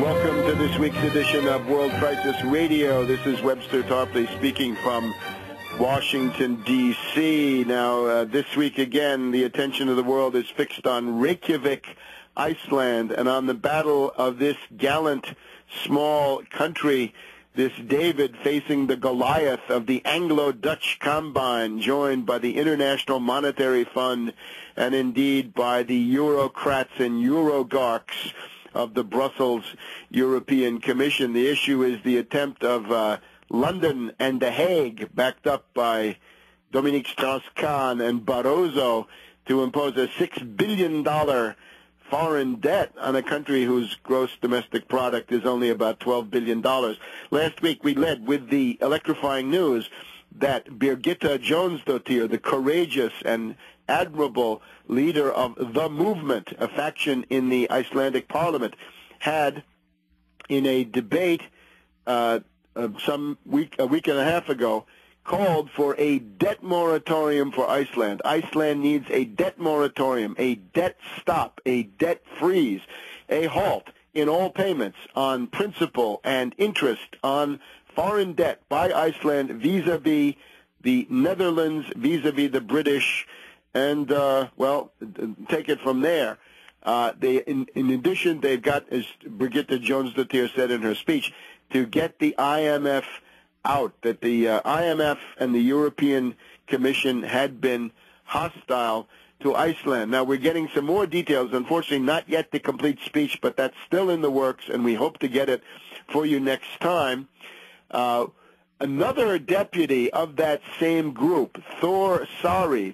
Welcome to this week's edition of World Crisis Radio. This is Webster Tarpley speaking from Washington, D.C. Now, this week again, the attention of the world is fixed on Reykjavik, Iceland, and on the battle of this gallant small country, this David facing the Goliath of the Anglo-Dutch Combine, joined by the International Monetary Fund and indeed by the Eurocrats and Eurogarchs of the Brussels European Commission. The issue is the attempt of London and The Hague, backed up by Dominique Strauss-Kahn and Barroso, to impose a $6 billion foreign debt on a country whose gross domestic product is only about $12 billion. Last week we led with the electrifying news that Birgitta Jonsdottir, the courageous and admirable leader of the movement, a faction in the Icelandic parliament, had in a debate a week and a half ago called for a debt moratorium for Iceland. Iceland needs a debt moratorium, a debt stop, a debt freeze, a halt in all payments on principal and interest on foreign debt by Iceland vis-a-vis the Netherlands, vis-a-vis the British, and, well, take it from there. In addition, they've got, as Birgitta Jonsdottir said in her speech, to get the IMF out, that the IMF and the European Commission had been hostile to Iceland. Now, we're getting some more details. Unfortunately, not yet the complete speech, but that's still in the works, and we hope to get it for you next time. Another deputy of that same group, Thor Sari,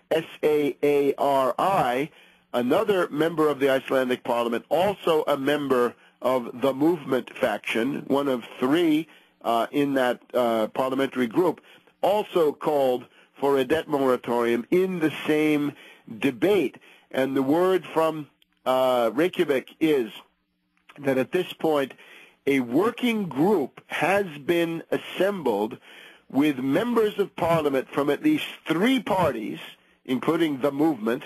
S-A-A-R-I, another member of the Icelandic parliament, also a member of the movement faction, one of three in that parliamentary group, also called for a debt moratorium in the same debate. And the word from Reykjavik is that at this point, a working group has been assembled with members of parliament from at least three parties, including the movement,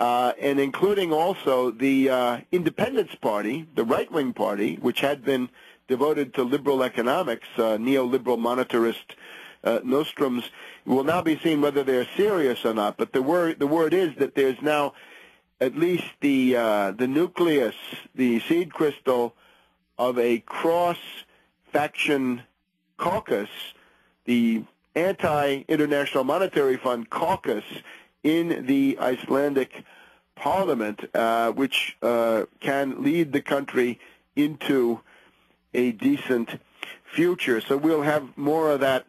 and including also the Independence Party, the right-wing party, which had been devoted to liberal economics, neoliberal monetarist nostrums. Will now be seen whether they're serious or not, but the word is that there's now at least the nucleus, the seed crystal of a cross-faction caucus, the Anti-International Monetary Fund caucus in the Icelandic parliament, which can lead the country into a decent future. So we'll have more of that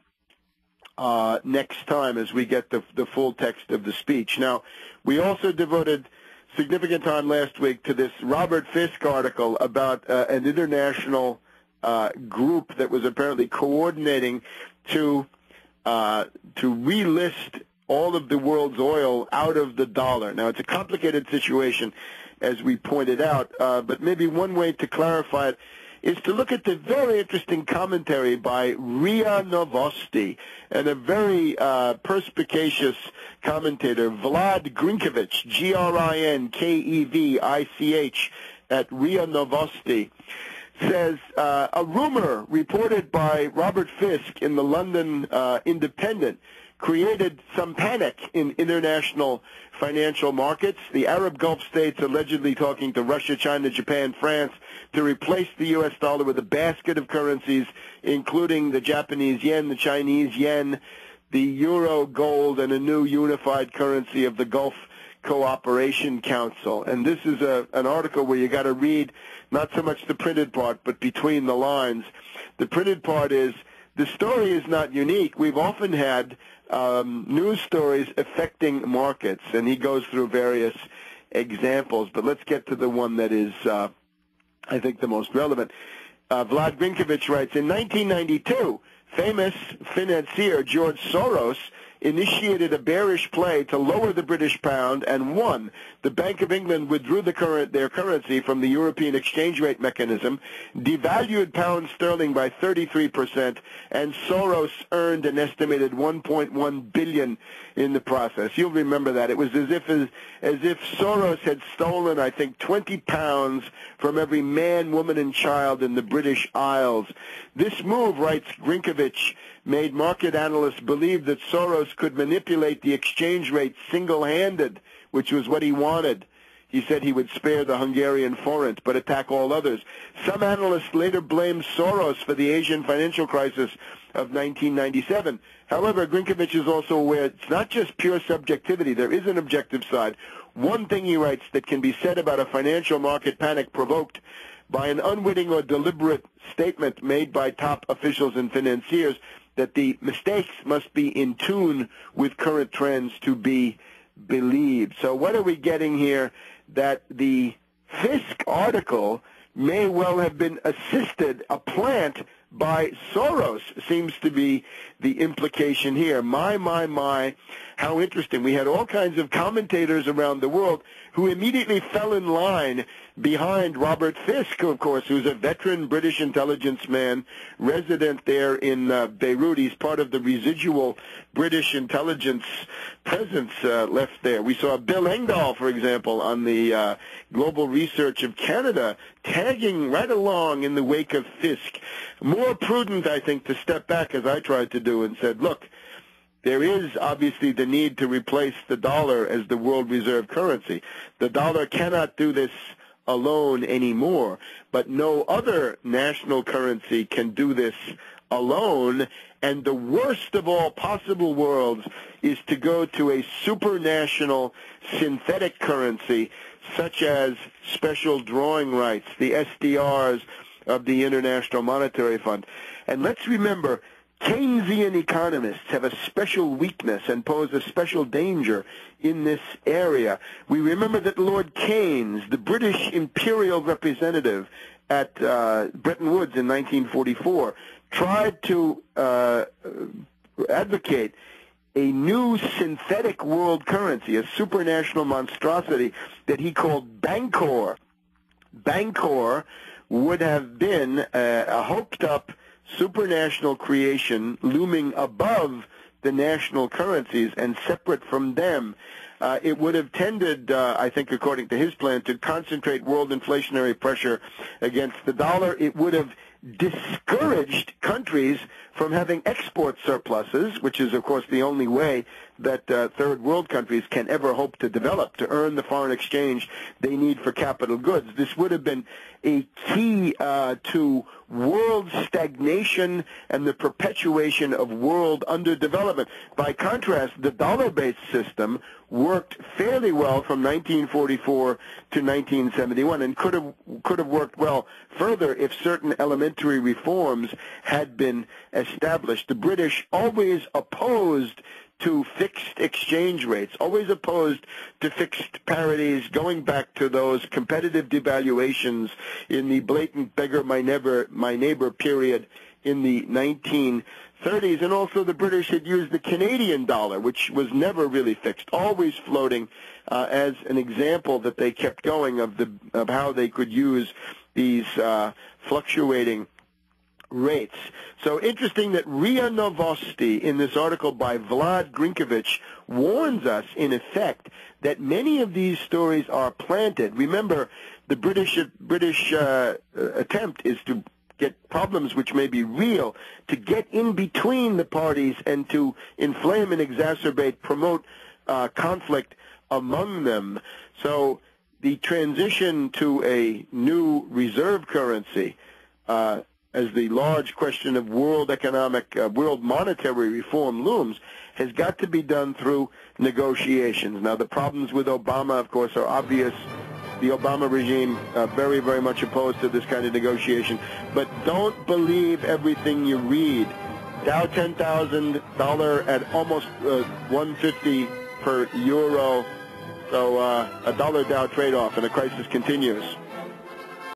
next time as we get the full text of the speech. Now, we also devoted significant time last week to this Robert Fisk article about an international group that was apparently coordinating to relist all of the world's oil out of the dollar. Now, it's a complicated situation, as we pointed out, but maybe one way to clarify it is to look at the very interesting commentary by RIA Novosti and a very perspicacious commentator, Vlad Grinkovich, Grinkevich, at RIA Novosti, says a rumor reported by Robert Fisk in the London Independent created some panic in international financial markets. The Arab Gulf states allegedly talking to Russia, China, Japan, France to replace the U.S. dollar with a basket of currencies, including the Japanese yen, the Chinese yen, the euro, gold, and a new unified currency of the Gulf Cooperation Council. And this is an article where you got to read not so much the printed part, but between the lines. The printed part is, the story is not unique. We've often had news stories affecting markets, and he goes through various examples. But let's get to the one that is, I think, the most relevant. Vlad Grinkovich writes, in 1992, famous financier George Soros initiated a bearish play to lower the British pound and won. The Bank of England withdrew their currency from the European exchange rate mechanism, devalued pound sterling by 33%, and Soros earned an estimated $1.1 billion in the process. You'll remember that. It was as if Soros had stolen, I think, 20 pounds from every man, woman, and child in the British Isles. This move, writes Grinkovich, made market analysts believe that Soros could manipulate the exchange rate single-handed, which was what he wanted. He said he would spare the Hungarian forint, but attack all others. Some analysts later blamed Soros for the Asian financial crisis of 1997. However, Grinkovich is also aware it's not just pure subjectivity. There is an objective side. One thing, he writes, that can be said about a financial market panic provoked by an unwitting or deliberate statement made by top officials and financiers, that the mistakes must be in tune with current trends to be believed. So what are we getting here? That the Fisk article may well have been a plant by Soros, seems to be the implication here. My, how interesting. We had all kinds of commentators around the world who immediately fell in line behind Robert Fisk, of course, who's a veteran British intelligence man, resident there in Beirut. He's part of the residual British intelligence presence left there. We saw Bill Engdahl, for example, on the Global Research of Canada, tagging right along in the wake of Fisk. More prudent, I think, to step back, as I tried to do, and said, look, there is obviously the need to replace the dollar as the world reserve currency. The dollar cannot do this alone anymore, but no other national currency can do this alone, and the worst of all possible worlds is to go to a supranational synthetic currency such as special drawing rights, the SDRs of the International Monetary Fund. And let's remember, Keynesian economists have a special weakness and pose a special danger in this area. We remember that Lord Keynes, the British imperial representative at Bretton Woods in 1944, tried to advocate a new synthetic world currency, a supranational monstrosity that he called Bancor. Bancor would have been a hoped-up supranational creation looming above the national currencies and separate from them. It would have tended, I think, according to his plan, to concentrate world inflationary pressure against the dollar. It would have discouraged countries from having export surpluses, which is, of course, the only way that third world countries can ever hope to develop, to earn the foreign exchange they need for capital goods. This would have been a key to world stagnation and the perpetuation of world underdevelopment. By contrast, the dollar-based system worked fairly well from 1944 to 1971 and could have worked well further if certain elementary reforms had been established. The British always opposed to fixed exchange rates, always opposed to fixed parities, going back to those competitive devaluations in the blatant beggar my neighbor period in the 1930s. And also the British had used the Canadian dollar, which was never really fixed, always floating, as an example that they kept going of how they could use these fluctuating rates. So interesting that RIA Novosti, in this article by Vlad Grinkovich, warns us, in effect, that many of these stories are planted. Remember, the British attempt is to get problems which may be real, to get in between the parties and to inflame and exacerbate, promote conflict among them. So the transition to a new reserve currency, as the large question of world monetary reform looms, has got to be done through negotiations. Now, the problems with Obama, of course, are obvious. The Obama regime very, very much opposed to this kind of negotiation. But don't believe everything you read. Dow $10,000 at almost 150 per euro. So a dollar Dow trade-off, and the crisis continues.